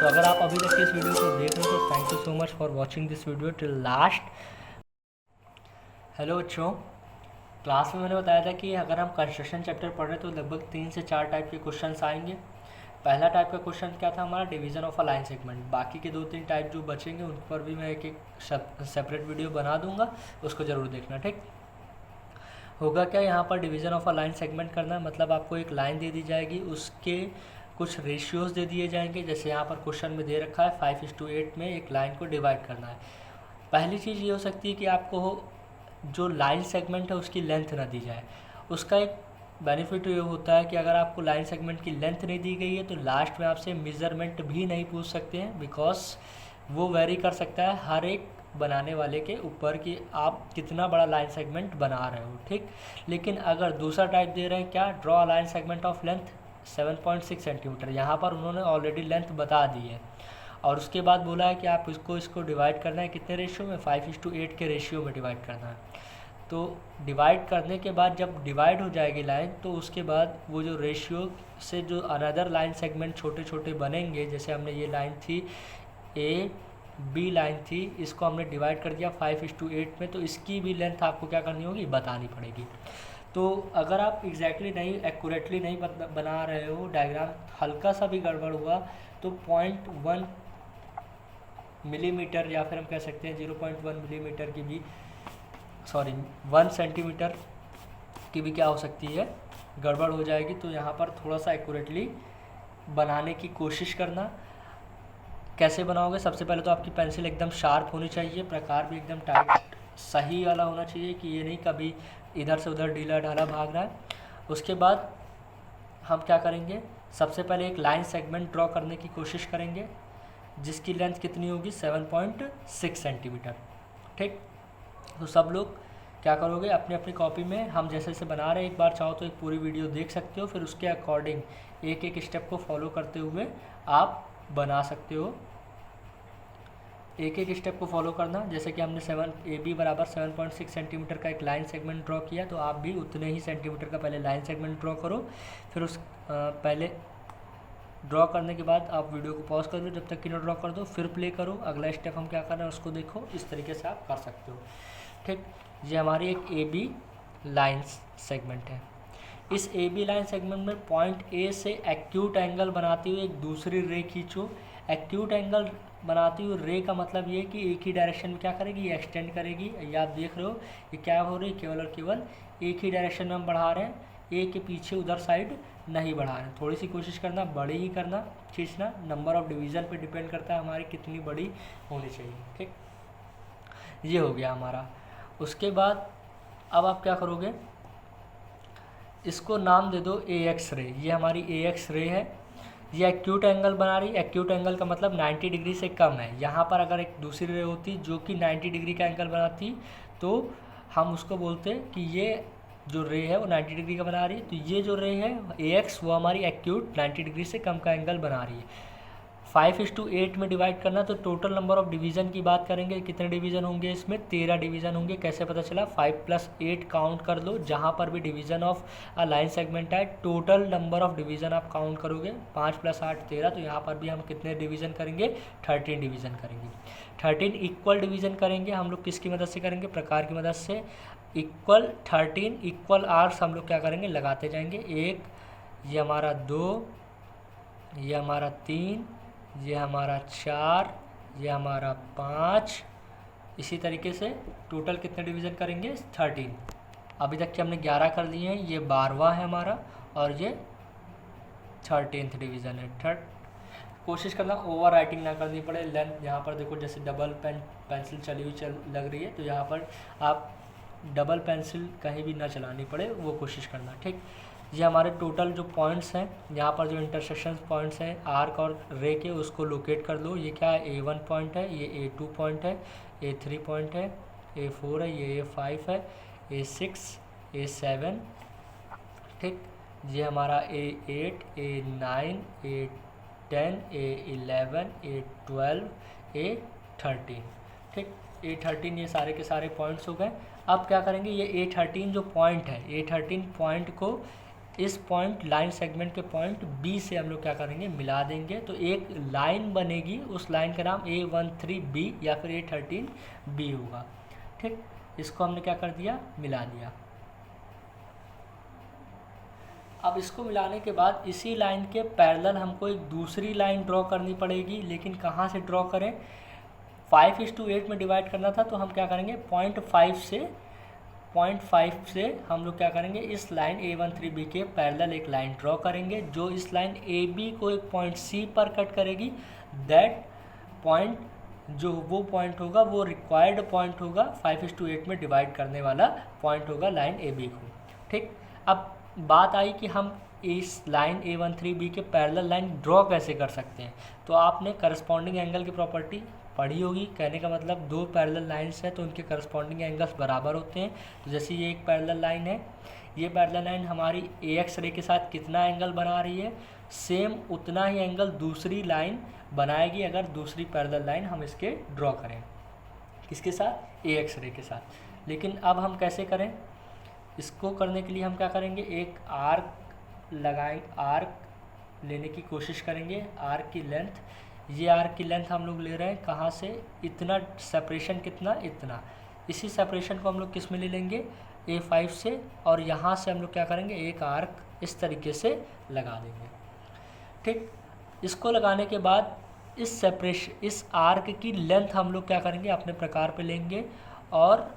तो अगर आप अभी तक इस वीडियो को देख रहे हो तो thank you so much for watching this video till last. Hello बच्चों, क्लास में मैंने बताया था कि अगर हम कंस्ट्रक्शन चैप्टर पढ़ रहे हैं तो लगभग 3 से 4 टाइप के क्वेश्चंस आएंगे। पहला टाइप का क्वेश्चन क्या था हमारा, division of a line segment. बाकी के 2-3 टाइप जो बचेंगे उन पर भी मैं एक सेपरेट वीडियो बना दूंगा, उसको ज़रूर देखना। ठीक होगा क्या, यहाँ पर division of a line segment करना है, मतलब आपको एक लाइन दे दी जाएगी, उसके कुछ रेशियोज़ दे दिए जाएंगे। जैसे यहाँ पर क्वेश्चन में दे रखा है 5:8 में एक लाइन को डिवाइड करना है। पहली चीज़ ये हो सकती है कि आपको जो लाइन सेगमेंट है उसकी लेंथ ना दी जाए। उसका एक बेनिफिट ये होता है कि अगर आपको लाइन सेगमेंट की लेंथ नहीं दी गई है तो लास्ट में आपसे मेज़रमेंट भी नहीं पूछ सकते हैं, बिकॉज वो वेरी कर सकता है हर एक बनाने वाले के ऊपर कि आप कितना बड़ा लाइन सेगमेंट बना रहे हो। ठीक, लेकिन अगर दूसरा टाइप दे रहे हैं क्या, draw line segment of length 7.6 centimetre, यहाँ पर उन्होंने ऑलरेडी लेंथ बता दी है और उसके बाद बोला है कि आप इसको डिवाइड करना है कितने रेशियो में, 5:8 के रेशियो में डिवाइड करना है। तो डिवाइड करने के बाद जब डिवाइड हो जाएगी लाइन तो उसके बाद वो जो रेशियो से जो अनदर लाइन सेगमेंट छोटे छोटे बनेंगे, जैसे हमने ये लाइन थी ए बी लाइन थी, इसको हमने डिवाइड कर दिया 5:8 में, तो इसकी भी लेंथ आपको क्या करनी होगी, बतानी पड़ेगी। तो अगर आप एग्जैक्टली नहीं एक्यूरेटली नहीं बना रहे हो, डायग्राम हल्का सा भी गड़बड़ हुआ तो 0.1 मिलीमीटर या फिर हम कह सकते हैं 0.1 मिलीमीटर की भी 1 सेंटीमीटर की भी क्या हो सकती है, गड़बड़ हो जाएगी। तो यहाँ पर थोड़ा सा एक्यूरेटली बनाने की कोशिश करना। कैसे बनाओगे, सबसे पहले तो आपकी पेंसिल एकदम शार्प होनी चाहिए, प्रकार भी एकदम टाइट सही वाला होना चाहिए कि ये नहीं कभी इधर से उधर ढीला ढाला भाग रहा है। उसके बाद हम क्या करेंगे, सबसे पहले एक लाइन सेगमेंट ड्रॉ करने की कोशिश करेंगे जिसकी लेंथ कितनी होगी, 7.6 सेंटीमीटर। ठीक, तो सब लोग क्या करोगे, अपनी अपनी कॉपी में हम जैसे जैसे बना रहे हैं, एक बार चाहो तो एक पूरी वीडियो देख सकते हो, फिर उसके अकॉर्डिंग एक एक स्टेप को फॉलो करते हुए आप बना सकते हो। एक एक स्टेप को फॉलो करना, जैसे कि हमने AB बराबर 7.6 सेंटीमीटर का एक लाइन सेगमेंट ड्रॉ किया, तो आप भी उतने ही सेंटीमीटर का पहले लाइन सेगमेंट ड्रॉ करो। फिर उस पहले ड्रॉ करने के बाद आप वीडियो को पॉज कर दो, जब तक कि ना ड्रॉ कर दो, फिर प्ले करो, अगला स्टेप हम क्या कर रहे हैं उसको देखो। इस तरीके से आप कर सकते हो। ठीक, ये हमारी एक AB लाइन सेगमेंट है। इस AB लाइन सेगमेंट में पॉइंट A से एक्यूट एंगल बनाती हुई एक दूसरी रे खींचो। एक्यूट एंगल बनाती हुई रे का मतलब ये कि एक ही डायरेक्शन में क्या करेगी, ये एक्सटेंड करेगी। ये आप देख रहे हो ये क्या हो रही है, केवल और केवल एक ही डायरेक्शन में हम बढ़ा रहे हैं, ए के पीछे उधर साइड नहीं बढ़ा रहे हैं। थोड़ी सी कोशिश करना बड़ी ही करना, खींचना। नंबर ऑफ डिवीज़न पे डिपेंड करता है हमारी कितनी बड़ी होनी चाहिए। ठीक, ये हो गया हमारा। उसके बाद अब आप क्या करोगे, इसको नाम दे दो AX रे। ये हमारी AX रे है, ये एक्यूट एंगल बना रही है। एक्यूट एंगल का मतलब 90 डिग्री से कम है। यहाँ पर अगर एक दूसरी रे होती जो कि 90 डिग्री का एंगल बनाती तो हम उसको बोलते कि ये जो रे है वो 90 डिग्री का बना रही है। तो ये जो रे है AX वो हमारी एक्यूट 90 डिग्री से कम का एंगल बना रही है। 5:8 में डिवाइड करना, तो टोटल नंबर ऑफ डिवीज़न की बात करेंगे, कितने डिवीज़न होंगे इसमें, 13 डिवीज़न होंगे। कैसे पता चला, 5 + 8 काउंट कर लो, जहाँ पर भी division of a line segment है टोटल नंबर ऑफ डिवीज़न आप काउंट करोगे। 5 + 8 13, तो यहाँ पर भी हम कितने डिवीज़न करेंगे, 13 डिवीज़न करेंगे। 13 इक्वल डिवीज़न करेंगे हम लोग, किसकी मदद से करेंगे, प्रकार की मदद से। इक्वल 13 इक्वल आर्क्स हम लोग क्या करेंगे, लगाते जाएंगे। 1, ये हमारा 2, ये हमारा 3, ये हमारा 4, ये हमारा 5, इसी तरीके से टोटल कितने डिवीज़न करेंगे, 13। अभी तक के हमने 11 कर लिए हैं, ये 12वां है हमारा और ये 13th डिवीज़न है। कोशिश करना ओवर राइटिंग ना करनी पड़े। लेंथ यहाँ पर देखो, जैसे डबल पेंसिल चली हुई लग रही है, तो यहाँ पर आप डबल पेंसिल कहीं भी ना चलानी पड़े, वो कोशिश करना। ठीक, ये हमारे टोटल जो पॉइंट्स हैं, यहाँ पर जो इंटरसेक्शन पॉइंट्स हैं आर्क और रे के, उसको लोकेट कर लो। ये क्या है, A1 पॉइंट है, ये A2 पॉइंट है, A3 पॉइंट है, A4 है, ये A5 है, A6, A7। ठीक, ये हमारा A8, A9, A10, A11, A12, A13। ठीक, A13 ये सारे के सारे पॉइंट्स हो गए। अब क्या करेंगे, ये A13 जो पॉइंट है, A13 पॉइंट को इस पॉइंट लाइन सेगमेंट के पॉइंट बी से हम लोग क्या करेंगे, मिला देंगे। तो एक लाइन बनेगी, उस लाइन का नाम A13B या फिर A13B होगा। ठीक, इसको हमने क्या कर दिया, मिला दिया। अब इसको मिलाने के बाद इसी लाइन के पैरेलल हमको एक दूसरी लाइन ड्रॉ करनी पड़ेगी, लेकिन कहाँ से ड्रॉ करें, 5:8 में डिवाइड करना था, तो हम क्या करेंगे, 0.5 से हम लोग क्या करेंगे, इस लाइन A13B के पैरेलल एक लाइन ड्रॉ करेंगे, जो इस लाइन AB को एक पॉइंट C पर कट करेगी। दैट पॉइंट, जो वो पॉइंट होगा, वो रिक्वायर्ड पॉइंट होगा, 5:8 में डिवाइड करने वाला पॉइंट होगा लाइन AB को। ठीक, अब बात आई कि हम इस लाइन A13B के पैरेलल लाइन ड्रॉ कैसे कर सकते हैं। तो आपने करस्पॉन्डिंग एंगल की प्रॉपर्टी पढ़ी होगी। कहने का मतलब दो पैरेलल लाइन्स हैं तो उनके करस्पॉन्डिंग एंगल्स बराबर होते हैं। तो जैसे ये एक पैरेलल लाइन है, ये पैरेलल लाइन हमारी AX रे के साथ कितना एंगल बना रही है, सेम उतना ही एंगल दूसरी लाइन बनाएगी अगर दूसरी पैरेलल लाइन हम इसके ड्रॉ करें, किसके साथ, AX रे के साथ। लेकिन अब हम कैसे करें, इसको करने के लिए हम क्या करेंगे, एक आर्क लगाएं, आर्क लेने की कोशिश करेंगे। आर्क की लेंथ, ये आर्क की लेंथ हम लोग ले रहे हैं कहाँ से, इतना सेपरेशन, कितना, इतना। इसी सेपरेशन को हम लोग किस में ले लेंगे, A5 से, और यहाँ से हम लोग क्या करेंगे, एक आर्क इस तरीके से लगा देंगे। ठीक, इसको लगाने के बाद इस सेपरेशन, इस आर्क की लेंथ हम लोग क्या करेंगे, अपने प्रकार पे लेंगे, और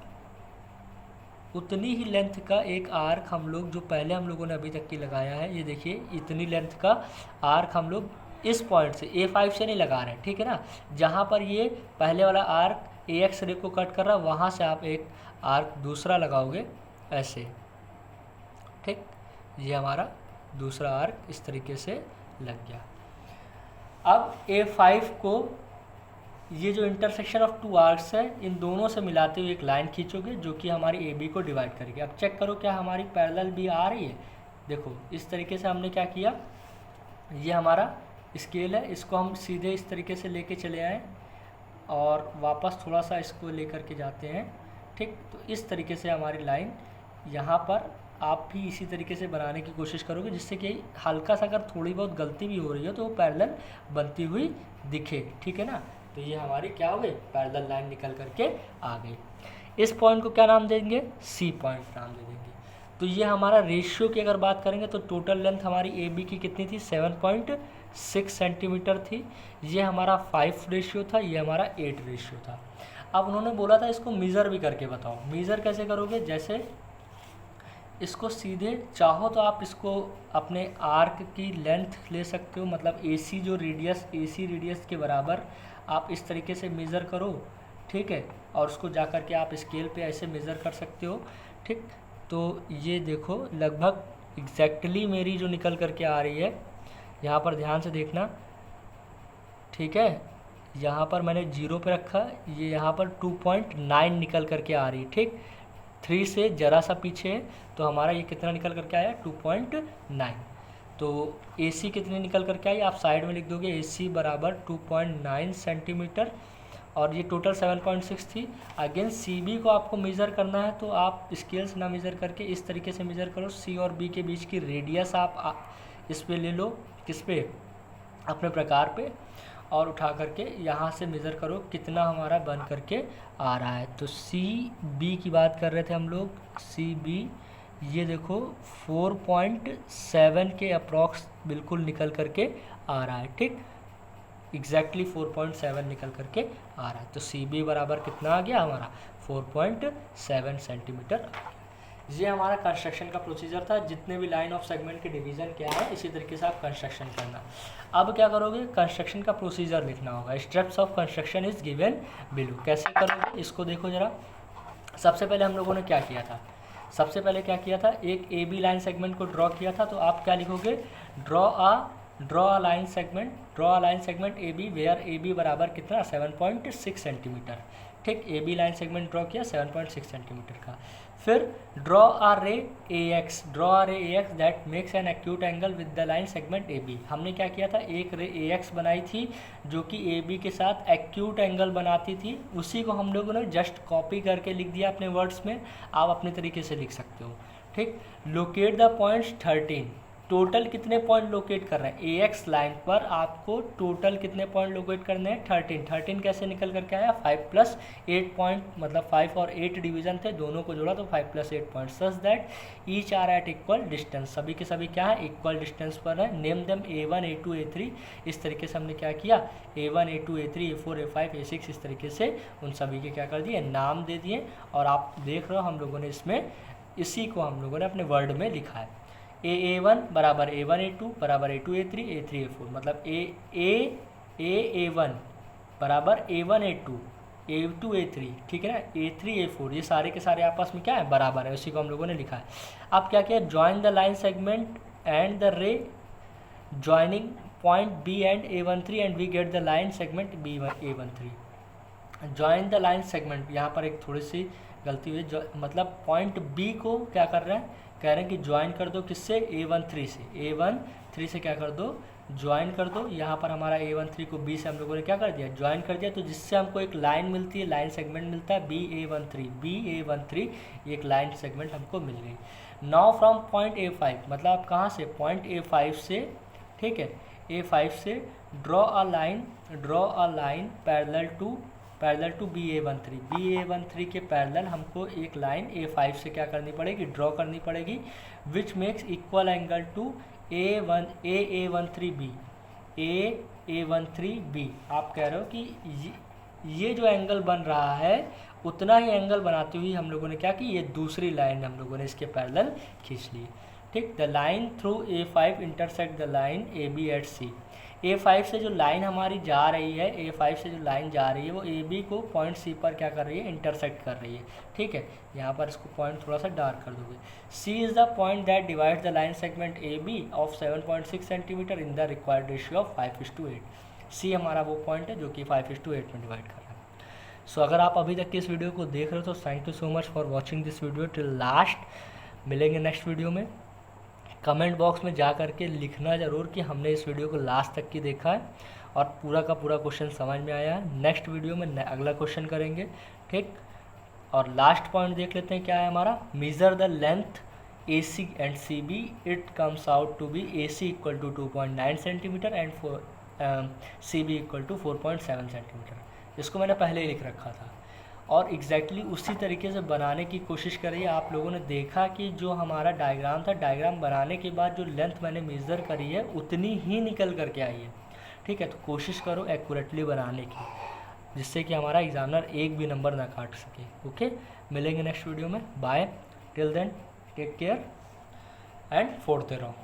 उतनी ही लेंथ का एक आर्क हम लोग, जो पहले हम लोगों ने अभी तक की लगाया है, ये देखिए इतनी लेंथ का आर्क हम लोग इस पॉइंट से, A5 से नहीं लगा रहे हैं, ठीक है ना। जहाँ पर ये पहले वाला आर्क AX रे को कट कर रहा है, वहाँ से आप एक आर्क दूसरा लगाओगे ऐसे। ठीक, ये हमारा दूसरा आर्क इस तरीके से लग गया। अब A5 को, ये जो इंटरसेक्शन ऑफ टू आर्क्स है, इन दोनों से मिलाते हुए एक लाइन खींचोगे जो कि हमारी AB को डिवाइड करेगी। अब चेक करो क्या हमारी पैरेलल भी आ रही है। देखो इस तरीके से हमने क्या किया, ये हमारा स्केल है, इसको हम सीधे इस तरीके से लेके चले आए और वापस थोड़ा सा इसको लेकर के जाते हैं। ठीक, तो इस तरीके से हमारी लाइन यहाँ पर आप भी इसी तरीके से बनाने की कोशिश करोगे, जिससे कि हल्का सा अगर थोड़ी बहुत गलती भी हो रही है तो वो पैरेलल बनती हुई दिखे। ठीक है ना, तो ये हमारी क्या हो गई, पैरेलल लाइन निकल करके आ गई। इस पॉइंट को क्या नाम देंगे, C पॉइंट नाम दे देंगे। तो ये हमारा रेशियो की अगर बात करेंगे तो टोटल लेंथ हमारी AB की कितनी थी, 7.6 सेंटीमीटर थी। ये हमारा 5 रेशियो था, ये हमारा 8 रेशियो था। अब उन्होंने बोला था इसको मीज़र भी करके बताओ। मीज़र कैसे करोगे, जैसे इसको सीधे चाहो तो आप इसको अपने आर्क की लेंथ ले सकते हो, मतलब AC जो रेडियस, AC रेडियस के बराबर आप इस तरीके से मेज़र करो। ठीक है, और उसको जा कर के आप स्केल पे ऐसे मेज़र कर सकते हो। ठीक, तो ये देखो लगभग एग्जैक्टली मेरी जो निकल करके आ रही है, यहाँ पर ध्यान से देखना। ठीक है, यहाँ पर मैंने 0 पे रखा, ये यहाँ पर 2.9 निकल करके आ रही है। ठीक, 3 से ज़रा सा पीछे है, तो हमारा ये कितना निकल करके आया, 2.9। तो AC कितनी निकल करके आई, आप साइड में लिख दोगे, AC बराबर 2.9 सेंटीमीटर, और ये टोटल 7.6 थी। अगेन CB को आपको मेज़र करना है, तो आप स्केल से ना मेज़र करके इस तरीके से मेज़र करो। C और B के बीच की रेडियस आप इस पे ले लो, किस पे, अपने प्रकार पे, और उठा करके यहाँ से मेज़र करो कितना हमारा बन करके आ रहा है। तो CB की बात कर रहे थे हम लोग, CB ये देखो 4.7 के अप्रॉक्स बिल्कुल निकल करके आ रहा है। ठीक, एग्जैक्टली 4.7 निकल करके आ रहा है। तो CB बराबर कितना आ गया हमारा, 4.7 सेंटीमीटर। ये हमारा कंस्ट्रक्शन का प्रोसीजर था। जितने भी लाइन ऑफ सेगमेंट के डिवीज़न क्या है, इसी तरीके से आप कंस्ट्रक्शन करना। अब क्या करोगे, कंस्ट्रक्शन का प्रोसीजर लिखना होगा। Steps of construction is given below. कैसे करोगे, इसको देखो ज़रा। सबसे पहले हम लोगों ने क्या किया था, सबसे पहले क्या किया था, एक AB लाइन सेगमेंट को ड्रॉ किया था। तो आप क्या लिखोगे, draw a line segment AB where AB बराबर कितना, 7.6 सेंटीमीटर। ठीक, AB लाइन सेगमेंट ड्रॉ किया 7.6 सेंटीमीटर का। फिर ड्रॉ अ रे AX that makes an acute angle with the line segment AB। हमने क्या किया था, एक रे AX बनाई थी जो कि AB के साथ एक्यूट एंगल बनाती थी। उसी को हम लोगों ने जस्ट कॉपी करके लिख दिया अपने वर्ड्स में, आप अपने तरीके से लिख सकते हो। ठीक। लोकेट द पॉइंट्स 13, टोटल कितने पॉइंट लोकेट कर रहे हैं ए एक्स लाइन पर, आपको टोटल कितने पॉइंट लोकेट करने हैं 13। 13 कैसे निकल करके आया 5 + 8 पॉइंट, मतलब 5 और 8 डिवीजन थे, दोनों को जोड़ा तो 5 + 8 point, such that each are at equal distance, सभी के सभी क्या है इक्वल डिस्टेंस पर है। Name them A1 A2 A3, इस तरीके से हमने क्या किया A1 A2 A3 A4 A5 A6 इस तरीके से उन सभी के क्या कर दिए नाम दे दिए। और आप देख रहे हो हम लोगों ने इसमें इसी को हम लोगों ने अपने वर्ड में लिखा है A1 बराबर A1 A2 बराबर A2 A3 A3 A4, मतलब A1 बराबर A1 A2 A2 A3, ठीक है ना, A3 A4, ये सारे के सारे आपस में क्या है बराबर है, उसी को हम लोगों ने लिखा है। अब क्या किया join the line segment and the ray joining point B and A13 and we get the line segment B A13। Join the line segment, यहाँ पर एक थोड़ी सी गलती हुई, मतलब पॉइंट B को क्या कर रहे हैं, कह रहे हैं कि ज्वाइन कर दो किससे A13 से, A13 से क्या कर दो ज्वाइन कर दो। यहाँ पर हमारा A13 को B से हम लोगों ने क्या कर दिया ज्वाइन कर दिया, तो जिससे हमको एक लाइन मिलती है, लाइन सेगमेंट मिलता है BA13 एक लाइन सेगमेंट हमको मिल गई। नाउ फ्रॉम पॉइंट A5, मतलब आप कहाँ से पॉइंट A5 से, ठीक है A5 से draw a line parallel to BA13 के पैरेलल हमको एक लाइन A5 से क्या करनी पड़ेगी ड्रॉ करनी पड़ेगी, which makes equal angle to A13B। आप कह रहे हो कि ये जो एंगल बन रहा है उतना ही एंगल बनाते हुए हम लोगों ने क्या कि ये दूसरी लाइन हम लोगों ने इसके पैरेलल खींच ली, ठीक। The line through A5 intersect the line AB at C। A5 से जो लाइन हमारी जा रही है, A5 से जो लाइन जा रही है वो AB को पॉइंट C पर क्या कर रही है इंटरसेक्ट कर रही है, ठीक है। यहाँ पर इसको पॉइंट थोड़ा सा डार्क कर दोगे। C is the point that divides the line segment AB of 7.6 centimetre in the required ratio of 5:8। C हमारा वो पॉइंट है जो कि 5:8 में डिवाइड कर रहा है। सो अगर आप अभी तक की इस वीडियो को देख रहे हो तो thank you so much for watching this video till last. मिलेंगे नेक्स्ट वीडियो में। कमेंट बॉक्स में जा करके लिखना ज़रूर कि हमने इस वीडियो को लास्ट तक की देखा है और पूरा का पूरा क्वेश्चन समझ में आया है। नेक्स्ट वीडियो में अगला क्वेश्चन करेंगे, ठीक। और लास्ट पॉइंट देख लेते हैं क्या है हमारा, measure the length AC and CB, it comes out to be AC equal to 2.9 centimetre and CB equal to 4.7 centimetre. इसको मैंने पहले ही लिख रखा था और एग्जैक्टली उसी तरीके से बनाने की कोशिश करी। आप लोगों ने देखा कि जो हमारा डायग्राम था, डायग्राम बनाने के बाद जो लेंथ मैंने मेज़र करी है उतनी ही निकल करके आई है, ठीक है। तो कोशिश करो एक्यूरेटली बनाने की, जिससे कि हमारा एग्जामिनर एक भी नंबर ना काट सके। ओके, मिलेंगे नेक्स्ट वीडियो में। Bye, till then take care and फोड़ते रहो।